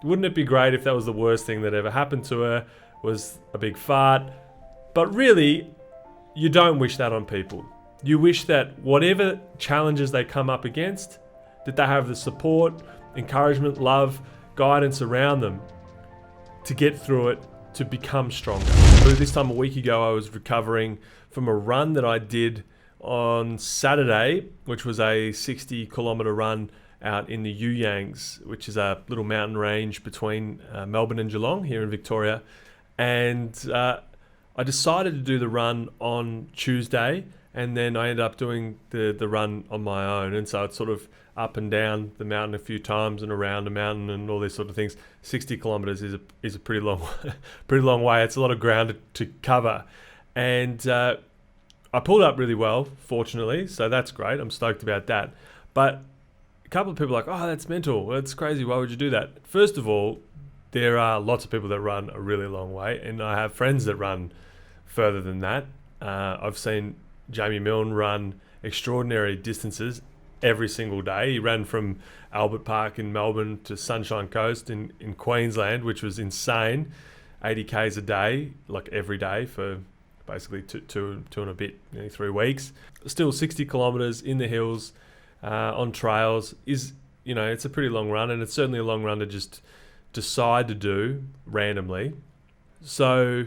Wouldn't it be great if that was the worst thing that ever happened to her, was a big fart? But really, you don't wish that on people. You wish that whatever challenges they come up against, that they have the support, encouragement, love, guidance around them to get through it, to become stronger. This time a week ago, I was recovering from a run that I did on Saturday, which was a 60-kilometre run out in the You Yangs, which is a little mountain range between Melbourne and Geelong here in Victoria. And I decided to do the run on Tuesday, and then I ended up doing the run on my own. And so it's sort of up and down the mountain a few times and around the mountain and all these sort of things. 60 kilometres is a pretty long way. It's a lot of ground to cover. And I pulled up really well, fortunately, so that's great. I'm stoked about that. But a couple of people are like, oh, that's mental. That's crazy. Why would you do that? First of all, there are lots of people that run a really long way, and I have friends that run further than that. I've seen Jamie Milne run extraordinary distances every single day. He ran from Albert Park in Melbourne to Sunshine Coast in Queensland, which was insane. 80 Ks a day, like every day for basically two and a bit, 3 weeks. Still 60 kilometres in the hills, on trails is, it's a pretty long run, and it's certainly a long run to just decide to do randomly. So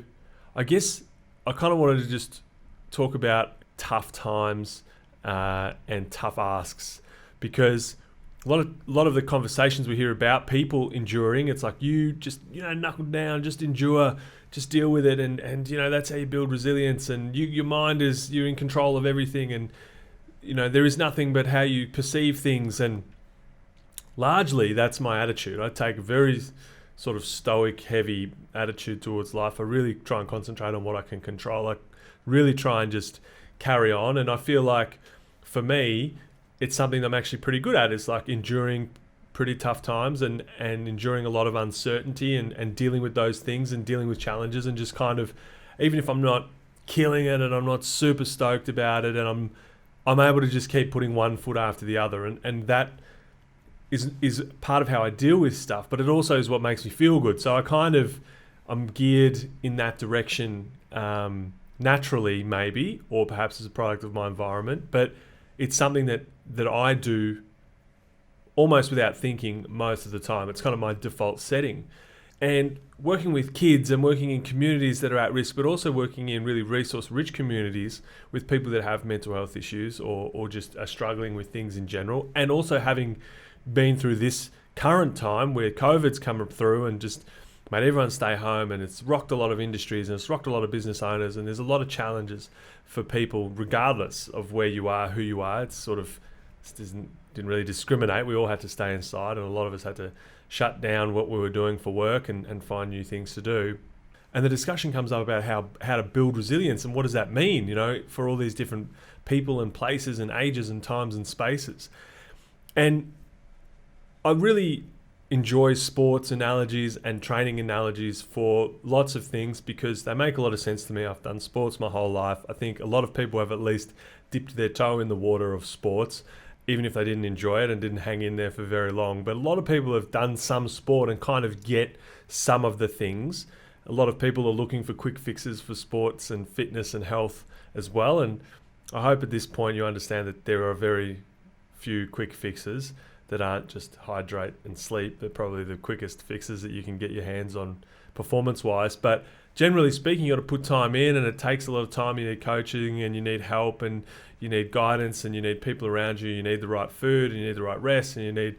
I guess I kind of wanted to just talk about tough times and tough asks, because a lot of the conversations we hear about people enduring, it's like, you just knuckle down, just endure, just deal with it, and that's how you build resilience, and your mind you're in control of everything, and there is nothing but how you perceive things. And largely that's my attitude. I take a very sort of stoic, heavy attitude towards life. I really try and concentrate on what I can control. I really try and just carry on. And I feel like for me, it's something that I'm actually pretty good at. It's like enduring pretty tough times and enduring a lot of uncertainty and dealing with those things and dealing with challenges, and just kind of, even if I'm not killing it and I'm not super stoked about it, and I'm able to just keep putting one foot after the other. And that is part of how I deal with stuff, but it also is what makes me feel good. So I'm geared in that direction naturally, maybe, or perhaps as a product of my environment, but it's something that I do almost without thinking most of the time. It's kind of my default setting. And working with kids and working in communities that are at risk, but also working in really resource-rich communities with people that have mental health issues or just are struggling with things in general, and also having been through this current time where COVID's come through and just made everyone stay home, and it's rocked a lot of industries and it's rocked a lot of business owners, and there's a lot of challenges for people regardless of where you are, who you are. It's sort of didn't really discriminate. We all had to stay inside, and a lot of us had to shut down what we were doing for work and find new things to do. And the discussion comes up about how to build resilience, and what does that mean, for all these different people and places and ages and times and spaces. And I really enjoy sports analogies and training analogies for lots of things, because they make a lot of sense to me. I've done sports my whole life. I think a lot of people have at least dipped their toe in the water of sports, even if they didn't enjoy it and didn't hang in there for very long. But a lot of people have done some sport and kind of get some of the things. A lot of people are looking for quick fixes for sports and fitness and health as well. And I hope at this point you understand that there are very few quick fixes that aren't just hydrate and sleep. They're probably the quickest fixes that you can get your hands on performance-wise. But generally speaking, you got to put time in, and it takes a lot of time. You need coaching, and you need help, and you need guidance, and you need people around you. You need the right food, and you need the right rest, and you need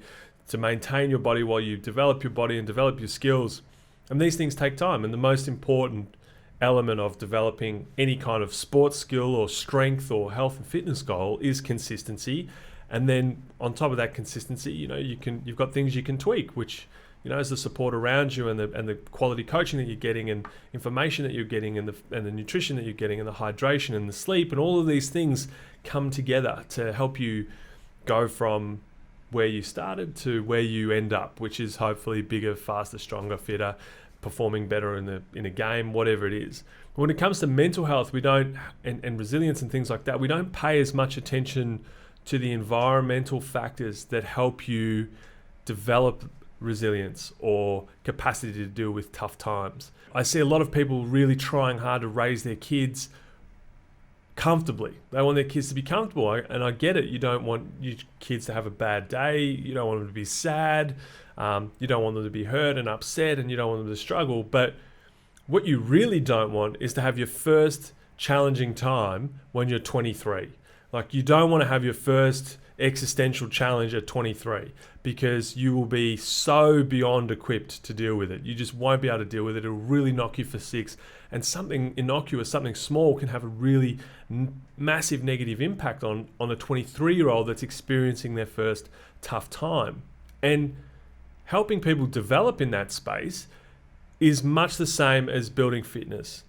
to maintain your body while you develop your body and develop your skills. And these things take time. And the most important element of developing any kind of sports skill or strength or health and fitness goal is consistency. And then on top of that consistency, you've got things you can tweak, which, is the support around you and the quality coaching that you're getting, and information that you're getting, and the nutrition that you're getting, and the hydration and the sleep, and all of these things come together to help you go from where you started to where you end up, which is hopefully bigger, faster, stronger, fitter, performing better in a game, whatever it is. When it comes to mental health, we don't, and resilience and things like that, we don't pay as much attention to the environmental factors that help you develop resilience or capacity to deal with tough times. I see a lot of people really trying hard to raise their kids comfortably. They want their kids to be comfortable, and I get it. You don't want your kids to have a bad day. You don't want them to be sad. You don't want them to be hurt and upset, and you don't want them to struggle. But what you really don't want is to have your first challenging time when you're 23. Like, you don't want to have your first existential challenge at 23, because you will be so beyond equipped to deal with it. You just won't be able to deal with it. It'll really knock you for six. And something innocuous, something small, can have a really massive negative impact on a 23-year-old that's experiencing their first tough time. And helping people develop in that space is much the same as building fitness.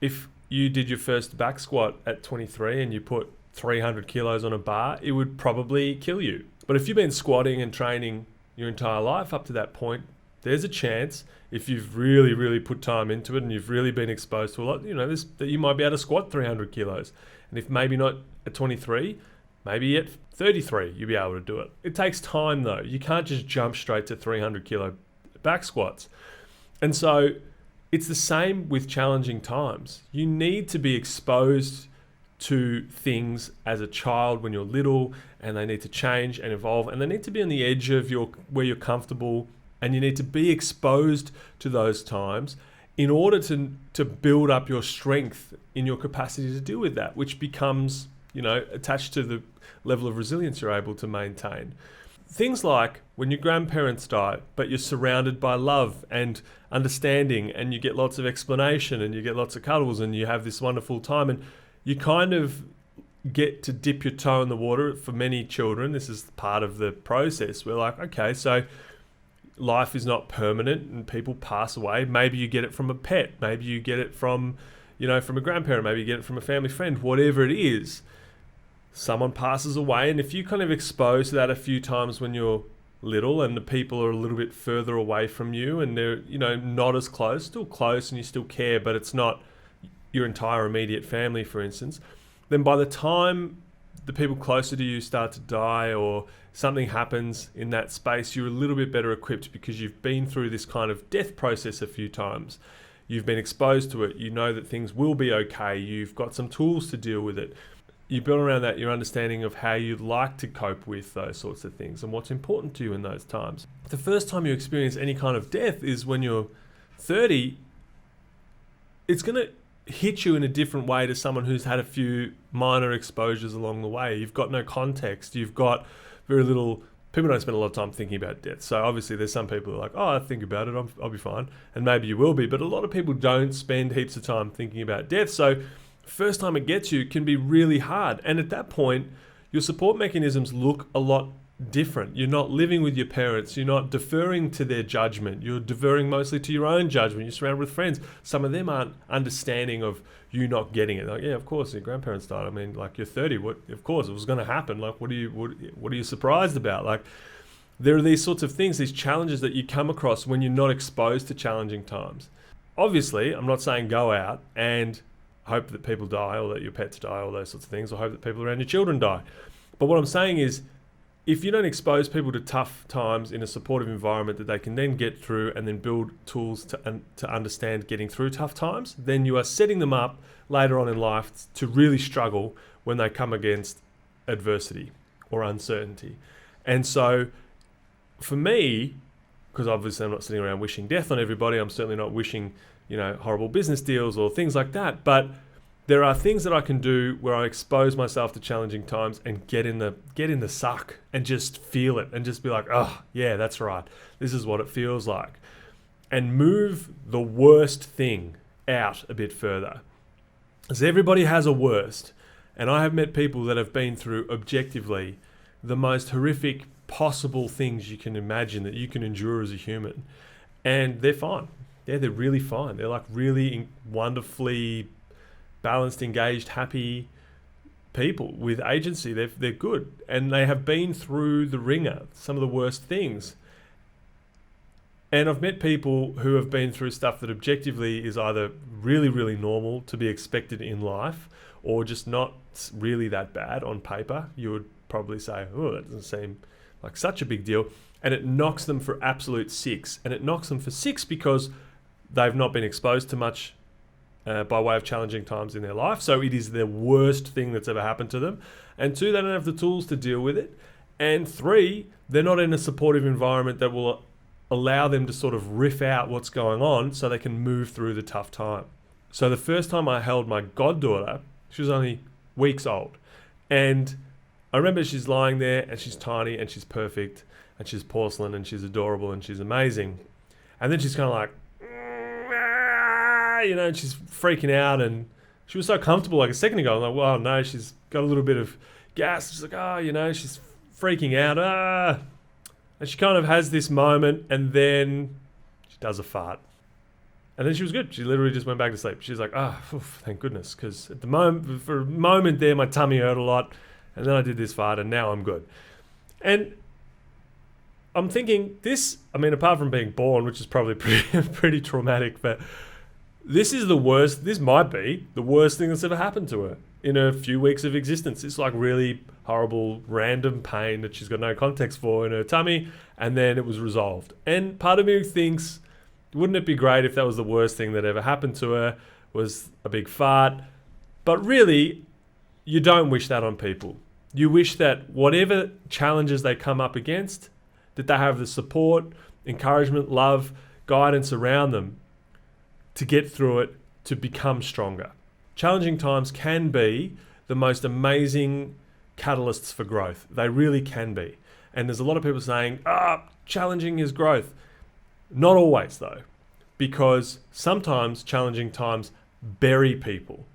If you did your first back squat at 23 and you put 300 kilos on a bar, it would probably kill you. But if you've been squatting and training your entire life up to that point, there's a chance, if you've really, really put time into it and you've really been exposed to a lot, that you might be able to squat 300 kilos. And if maybe not at 23, maybe at 33, you'll be able to do it. It takes time though. You can't just jump straight to 300 kilo back squats. And so it's the same with challenging times. You need to be exposed to things as a child when you're little, and they need to change and evolve, and they need to be on the edge of where you're comfortable, and you need to be exposed to those times in order to build up your strength in your capacity to deal with that, which becomes, attached to the level of resilience you're able to maintain. Things like when your grandparents die, but you're surrounded by love and understanding, and you get lots of explanation, and you get lots of cuddles, and you have this wonderful time, and you kind of get to dip your toe in the water. For many children, this is part of the process. We're like, okay, so life is not permanent and people pass away. Maybe you get it from a pet. Maybe you get it from a grandparent. Maybe you get it from a family friend. Whatever it is, someone passes away. And if you kind of expose that a few times when you're little, and the people are a little bit further away from you, and they're, not as close, still close, and you still care, but it's not your entire immediate family, for instance, then by the time the people closer to you start to die or something happens in that space, you're a little bit better equipped because you've been through this kind of death process a few times. You've been exposed to it. You know that things will be okay. You've got some tools to deal with it. You build around that your understanding of how you'd like to cope with those sorts of things and what's important to you in those times. The first time you experience any kind of death is when you're 30. It's going to hit you in a different way to someone who's had a few minor exposures along the way. You've got no context. You've got very little. People don't spend a lot of time thinking about death. So obviously there's some people who are like, I think about it, I'll be fine. And maybe you will be. But a lot of people don't spend heaps of time thinking about death. So first time it gets you can be really hard. And at that point, your support mechanisms look a lot different. You're not living with your parents. You're not deferring to their judgment. You're deferring mostly to your own judgment. You're surrounded with friends. Some of them aren't understanding of you not getting it. Like, yeah, of course, your grandparents died. I mean, like, you're 30. What? Of course, it was going to happen. Like, what are you surprised about? Like, there are these sorts of things, these challenges that you come across when you're not exposed to challenging times. Obviously, I'm not saying go out and hope that people die or that your pets die or those sorts of things, or hope that people around your children die. But what I'm saying is, if you don't expose people to tough times in a supportive environment that they can then get through and then build tools to understand getting through tough times, then you are setting them up later on in life to really struggle when they come against adversity or uncertainty. And so for me, because obviously I'm not sitting around wishing death on everybody, I'm certainly not wishing, horrible business deals or things like that, but there are things that I can do where I expose myself to challenging times and get in the suck and just feel it and just be like, oh yeah, that's right. This is what it feels like. And move the worst thing out a bit further. Because everybody has a worst. And I have met people that have been through objectively the most horrific possible things you can imagine that you can endure as a human. And they're fine. Yeah, they're really fine. They're like really wonderfully balanced, engaged, happy people with agency. They're good, and they have been through the ringer, some of the worst things. And I've met people who have been through stuff that objectively is either really, really normal to be expected in life, or just not really that bad on paper. You would probably say, oh, that doesn't seem like such a big deal, and it knocks them for absolute six. And it knocks them for six because they've not been exposed to much by way of challenging times in their life. So it is the worst thing that's ever happened to them. And two, they don't have the tools to deal with it. And three, they're not in a supportive environment that will allow them to sort of riff out what's going on so they can move through the tough time. So the first time I held my goddaughter, she was only weeks old. And I remember she's lying there and she's tiny and she's perfect and she's porcelain and she's adorable and she's amazing. And then she's kind of like, and she's freaking out, and she was so comfortable like a second ago. I'm like, well, no, she's got a little bit of gas. She's like, she's freaking out. And she kind of has this moment, and then she does a fart. And then she was good. She literally just went back to sleep. She's like, thank goodness. Because at the moment, for a moment there, my tummy hurt a lot. And then I did this fart, and now I'm good. And I'm thinking apart from being born, which is probably pretty traumatic, but this might be the worst thing that's ever happened to her in a few weeks of existence. It's like really horrible, random pain that she's got no context for in her tummy, and then it was resolved. And part of me thinks, wouldn't it be great if that was the worst thing that ever happened to her, was a big fart? But really, you don't wish that on people. You wish that whatever challenges they come up against, that they have the support, encouragement, love, guidance around them to get through it, to become stronger. Challenging times can be the most amazing catalysts for growth. They really can be. And there's a lot of people saying, challenging is growth. Not always though, because sometimes challenging times bury people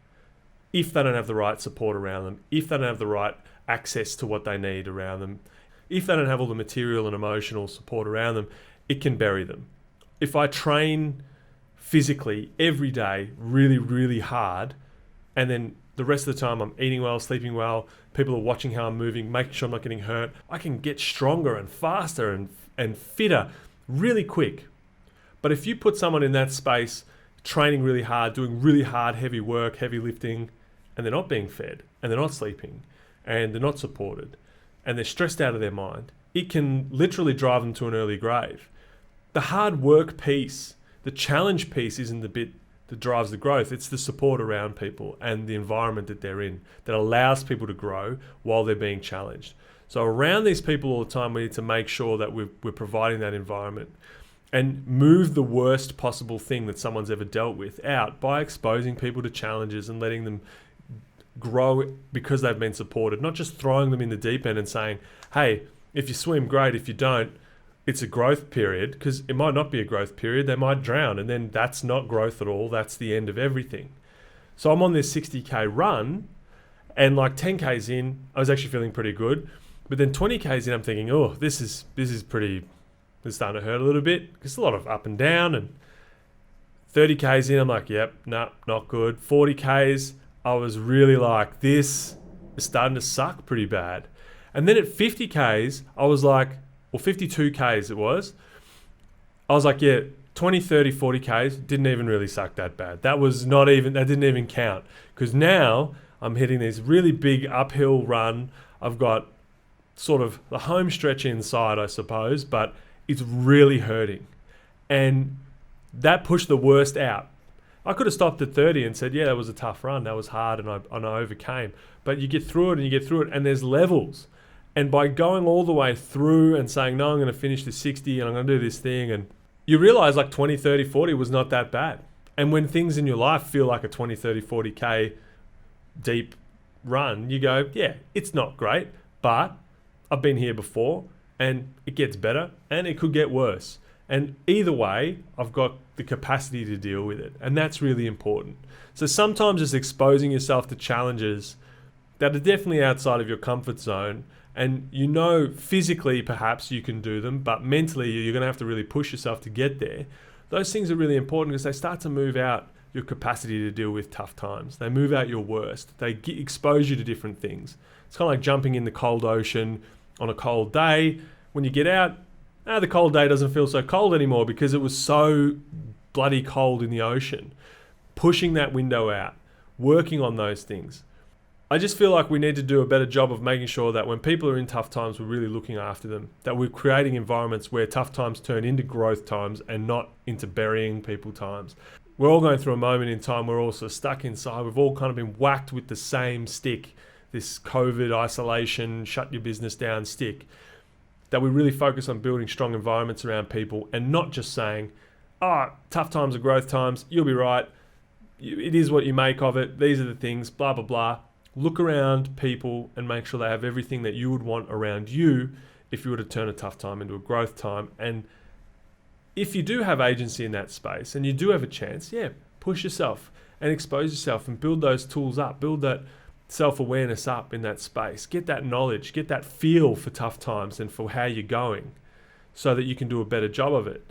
if they don't have the right support around them, if they don't have the right access to what they need around them, if they don't have all the material and emotional support around them, it can bury them. If I train physically every day really, really hard, and then the rest of the time I'm eating well, sleeping well, people are watching how I'm moving, making sure I'm not getting hurt, I can get stronger and faster and fitter really quick. But if you put someone in that space training really hard, doing really hard, heavy work, heavy lifting, and they're not being fed, and they're not sleeping, and they're not supported, and they're stressed out of their mind, it can literally drive them to an early grave. The hard work piece, the challenge piece, isn't the bit that drives the growth. It's the support around people and the environment that they're in that allows people to grow while they're being challenged. So around these people all the time, we need to make sure that we're providing that environment and move the worst possible thing that someone's ever dealt with out by exposing people to challenges and letting them grow because they've been supported, not just throwing them in the deep end and saying, hey, if you swim, great. If you don't, it's a growth period, because it might not be a growth period. They might drown, and then that's not growth at all. That's the end of everything. So I'm on this 60K run, and like 10Ks in, I was actually feeling pretty good. But then 20Ks in, I'm thinking, this is starting to hurt a little bit. It's a lot of up and down. And 30Ks in, I'm like, yep, no, not good. 40Ks, I was really like, this is starting to suck pretty bad. And then at 50Ks, I was like, 52Ks it was. I was like, yeah, 20, 30, 40Ks didn't even really suck that bad. That didn't even count. Because now I'm hitting this really big uphill run. I've got sort of the home stretch inside, I suppose, but it's really hurting. And that pushed the worst out. I could have stopped at 30 and said, yeah, that was a tough run. That was hard and I overcame. But you get through it and there's levels. And by going all the way through and saying, no, I'm going to finish the 60 and I'm going to do this thing, and you realize like 20, 30, 40 was not that bad. And when things in your life feel like a 20, 30, 40K deep run, you go, yeah, it's not great, but I've been here before and it gets better and it could get worse. And either way, I've got the capacity to deal with it. And that's really important. So sometimes just exposing yourself to challenges that are definitely outside of your comfort zone, and physically perhaps you can do them, but mentally you're going to have to really push yourself to get there. Those things are really important because they start to move out your capacity to deal with tough times. They move out your worst. They expose you to different things. It's kind of like jumping in the cold ocean on a cold day. When you get out, the cold day doesn't feel so cold anymore because it was so bloody cold in the ocean. Pushing that window out, working on those things. I just feel like we need to do a better job of making sure that when people are in tough times, we're really looking after them, that we're creating environments where tough times turn into growth times and not into burying people times. We're all going through a moment in time where we're also stuck inside. We've all kind of been whacked with the same stick, this COVID isolation, shut your business down stick, that we really focus on building strong environments around people and not just saying, tough times are growth times, you'll be right, it is what you make of it, these are the things, blah, blah, blah. Look around people and make sure they have everything that you would want around you if you were to turn a tough time into a growth time. And if you do have agency in that space and you do have a chance, push yourself and expose yourself and build those tools up, build that self-awareness up in that space, get that knowledge, get that feel for tough times and for how you're going so that you can do a better job of it.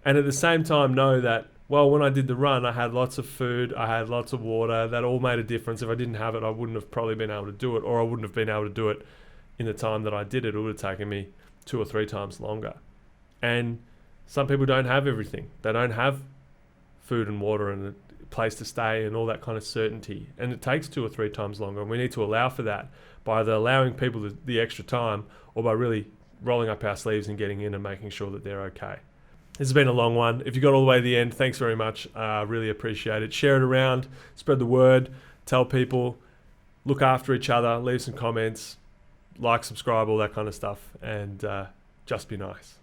And at the same time, know that, well, when I did the run, I had lots of food, I had lots of water, that all made a difference. If I didn't have it, I wouldn't have probably been able to do it, or I wouldn't have been able to do it in the time that I did it. It would have taken me 2 or 3 times longer. And some people don't have everything. They don't have food and water and a place to stay and all that kind of certainty. And it takes 2 or 3 times longer. And we need to allow for that by either allowing people the extra time or by really rolling up our sleeves and getting in and making sure that they're okay. This has been a long one. If you got all the way to the end, thanks very much. Really appreciate it. Share it around, spread the word, tell people, look after each other, leave some comments, like, subscribe, all that kind of stuff, and just be nice.